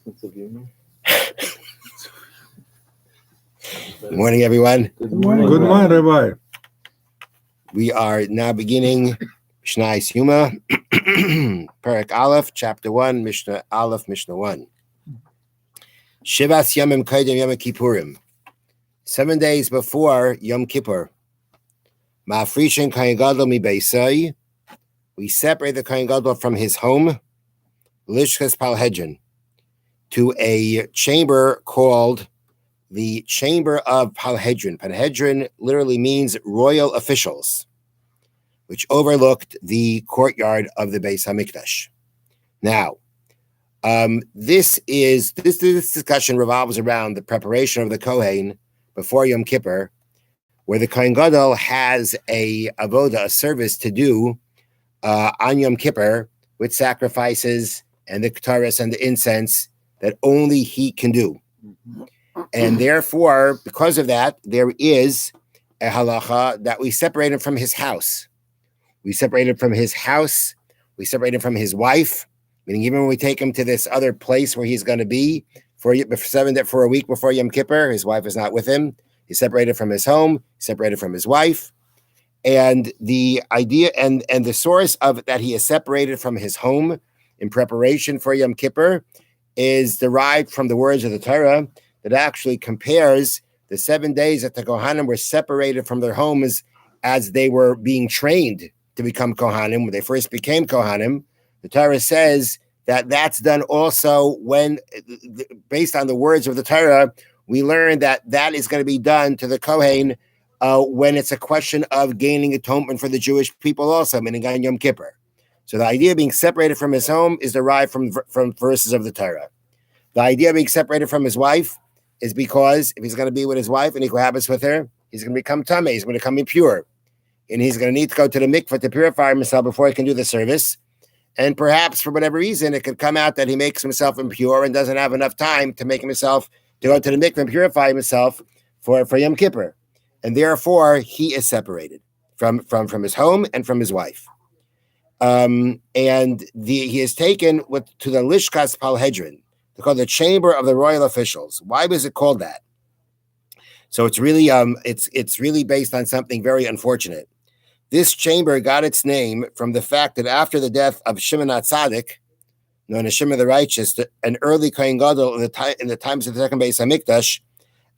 Good morning, everyone. Good morning, Rabbi. We are now beginning Mishna Yuma, Parak Aleph, Chapter 1, Mishnah Aleph, Mishnah 1. Shivas Yomim Kodim Yom Kippurim. 7 days before Yom Kippur. Ma'afrishin Kohen Gadol mi Beisai. We separate the Kohen Gadol from his home, Lishkas Palhedrin, to a chamber called the Chamber of Palhedrin. Palhedrin literally means royal officials, which overlooked the courtyard of the Beis Hamikdash. Now, this discussion revolves around the preparation of the Kohen before Yom Kippur, where the Kohen Gadol has a avoda, a service to do on Yom Kippur with sacrifices and the ktaris and the incense that only he can do. And therefore, because of that, there is a halacha that we separate him from his house. We separate him from his house. We separate him from his wife. Meaning, even when we take him to this other place where he's going to be for a week before Yom Kippur, his wife is not with him. He's separated from his home. He's separated from his wife. And the idea and the source of that he is separated from his home in preparation for Yom Kippur is derived from the words of the Torah that actually compares the 7 days that the Kohanim were separated from their homes as they were being trained to become Kohanim. When they first became Kohanim, the Torah says that that's done also when, based on the words of the Torah, we learn that that is going to be done to the Kohen when it's a question of gaining atonement for the Jewish people also, meaning on Yom Kippur. So the idea of being separated from his home is derived from verses of the Torah. The idea of being separated from his wife is because if he's going to be with his wife and he cohabits with her, he's going to become tameh, he's going to become impure. And he's going to need to go to the mikveh to purify himself before he can do the service. And perhaps for whatever reason, it could come out that he makes himself impure and doesn't have enough time to make himself, to go to the mikveh and purify himself for Yom Kippur. And therefore, he is separated from his home and from his wife. He is taken to the Lishkas Palhedrin. They're called the Chamber of the Royal Officials. Why was it called that? So it's really it's really based on something very unfortunate. This chamber got its name from the fact that after the death of Shimon HaTzadik, known as Shimon the Righteous, an early Kohen Gadol in the times of the second Beis Hamikdash,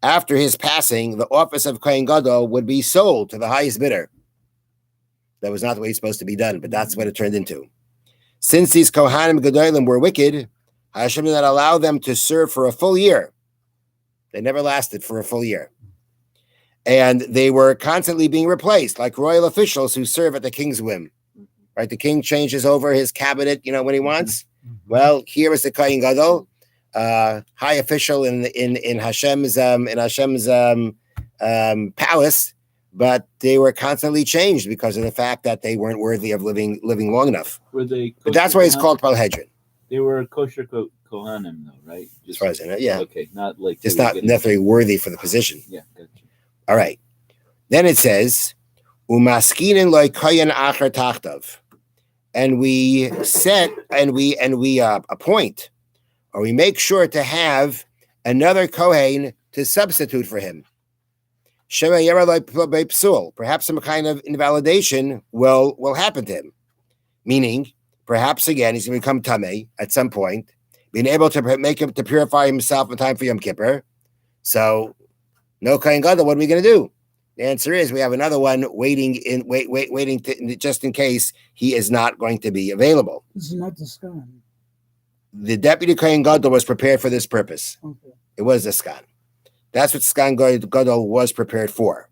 after his passing, the office of Kohen Gadol would be sold to the highest bidder. That was not the way it's supposed to be done, but that's what it turned into. Since these Kohanim Gedolim were wicked, Hashem did not allow them to serve for a full year. They never lasted for a full year. And they were constantly being replaced, like royal officials who serve at the king's whim. Right? The king changes over his cabinet, when he wants. Well, here is the Kohen Gadol, high official in Hashem's palace, but they were constantly changed because of the fact that they weren't worthy of living long enough. But that's why it's called Palhedrin. They were kosher Kohanim, though, right? As far as I know, yeah. Okay, not like just not necessarily worthy for the position. Yeah, gotcha. All right. Then it says, "Umaskinin loy kohen acher tachtav," and we set and we appoint, or we make sure to have another kohen to substitute for him. Shema yera loy psul. Perhaps some kind of invalidation will happen to him, meaning. Perhaps again, he's going to become tameh at some point, being able to make him to purify himself in time for Yom Kippur. So, no Kohen Gadol. What are we going to do? The answer is we have another one waiting just in case he is not going to be available. This is not the skan. The deputy Kohen Gadol was prepared for this purpose. Okay. It was the skan. That's what skan Gadol was prepared for.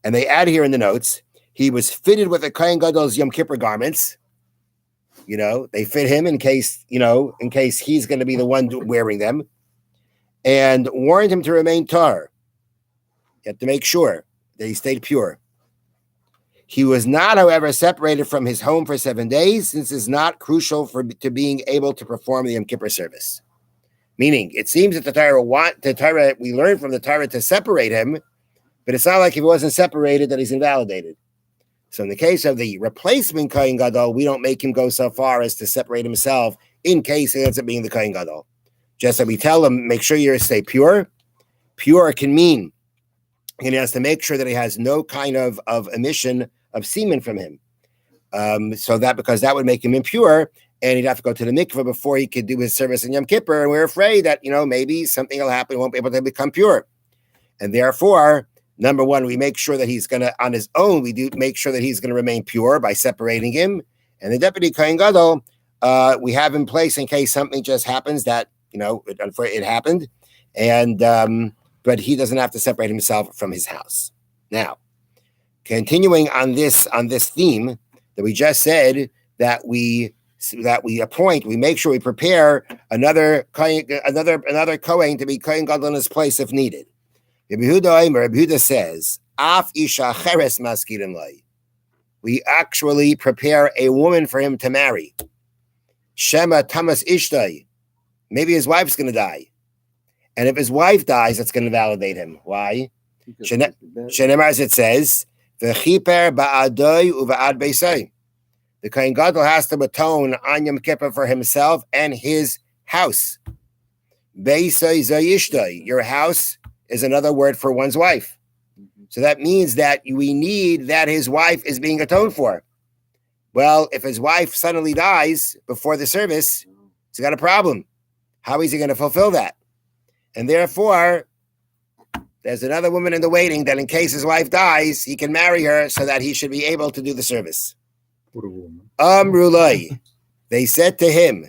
And they add here in the notes, he was fitted with the Kohen Gadol's Yom Kippur garments. They fit him in case he's going to be the one wearing them, and warned him to remain tar. You have to make sure that he stayed pure. He was not, however, separated from his home for 7 days, since it's not crucial to being able to perform the Yom Kippur service. Meaning, it seems that we learned from the Torah to separate him, but it's not like if he wasn't separated that he's invalidated. So in the case of the replacement Kohen Gadol, we don't make him go so far as to separate himself in case he ends up being the Kohen Gadol. Just like we tell him, make sure you stay pure. Pure can mean he has to make sure that he has no kind of emission of semen from him. So that because that would make him impure, and he'd have to go to the mikveh before he could do his service in Yom Kippur. And we're afraid that maybe something will happen, he won't be able to become pure. And therefore, number one, we make sure that he's gonna on his own. We do make sure that he's gonna remain pure by separating him. And the deputy Kohen Gadol, we have in place in case something just happens that it happened, and but he doesn't have to separate himself from his house. Now, continuing on this theme that we just said, that we appoint, we make sure we prepare another Kohen to be Kohen Gadol in his place if needed. Rabbi Yehuda says, Af isha cheres maskirin lai. We actually prepare a woman for him to marry. Shema tamas ishtai. Maybe his wife's going to die. And if his wife dies, that's going to validate him. Why? Shenemar, as it says, v'chiper ba'adoi uva'ad beisai. The Kohen Gadol has to atone on Yom Kippur for himself and his house. Beisai zayishtai. Your house is another word for one's wife. So that means that we need that his wife is being atoned for. Well, if his wife suddenly dies before the service, he's got a problem. How is he going to fulfill that? And therefore, there's another woman in the waiting that in case his wife dies, he can marry her so that he should be able to do the service. Amrulai. They said to him,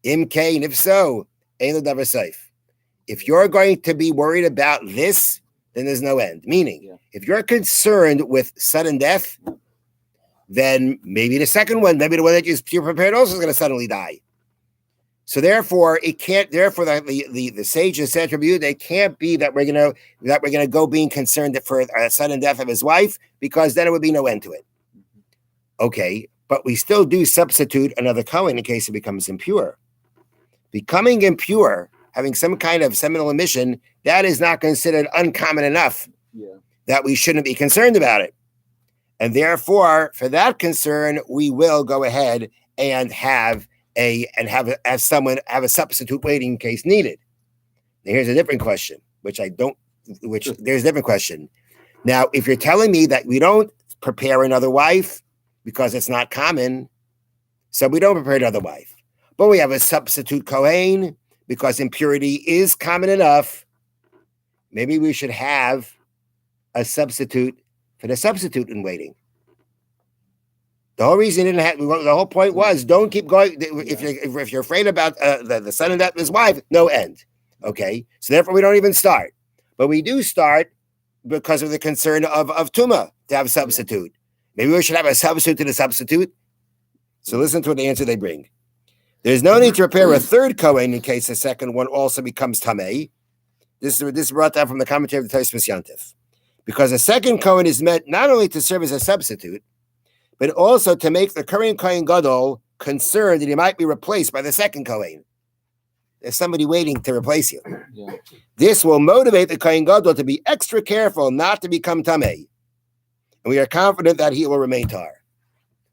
Im Kain, if so, Ein Davar Seif. If you're going to be worried about this, then there's no end. Meaning, if you're concerned with sudden death, then maybe the second one, maybe the one that you're prepared also is going to suddenly die. So therefore, it can't. Therefore, the sages said to you, they can't be that we're gonna go being concerned for a sudden death of his wife, because then it would be no end to it. Okay, but we still do substitute another Kohen in case it becomes impure. Becoming impure, having some kind of seminal emission, that is not considered uncommon enough that we shouldn't be concerned about it. And therefore, for that concern, we will go ahead and have a substitute waiting in case needed. Now, here's a different question, there's a different question. Now, if you're telling me that we don't prepare another wife because it's not common, so we don't prepare another wife, but we have a substitute Kohen because impurity is common enough, maybe we should have a substitute for the substitute in waiting. The whole reason the whole point was don't keep going. If you're afraid about the sudden death of his wife, no end. Okay, so therefore we don't even start, but we do start because of the concern of Tuma to have a substitute. Maybe we should have a substitute to the substitute. So listen to the answer they bring. There's no need to prepare a third Kohen in case the second one also becomes Tamei. This is brought down from the commentary of the Tosfos Yantif, because a second Kohen is meant not only to serve as a substitute, but also to make the current Kohen Gadol concerned that he might be replaced by the second Kohen. There's somebody waiting to replace you. Yeah. This will motivate the Kohen Gadol to be extra careful not to become Tamei. And we are confident that he will remain Tar.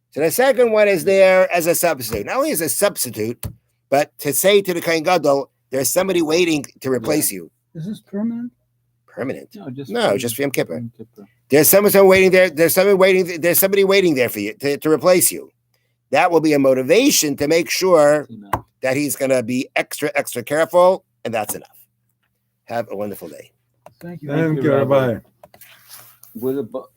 So the second one is there as a substitute. Not only as a substitute, but to say to the Kohen Gadol, there's somebody waiting to replace you. Is this permanent? Permanent? No, just for Yom Kippur. There's someone waiting there. There's somebody waiting there for you to replace you. That will be a motivation to make sure that he's going to be extra careful, and that's enough. Have a wonderful day. Thank you. Thank you, Rabbi. What about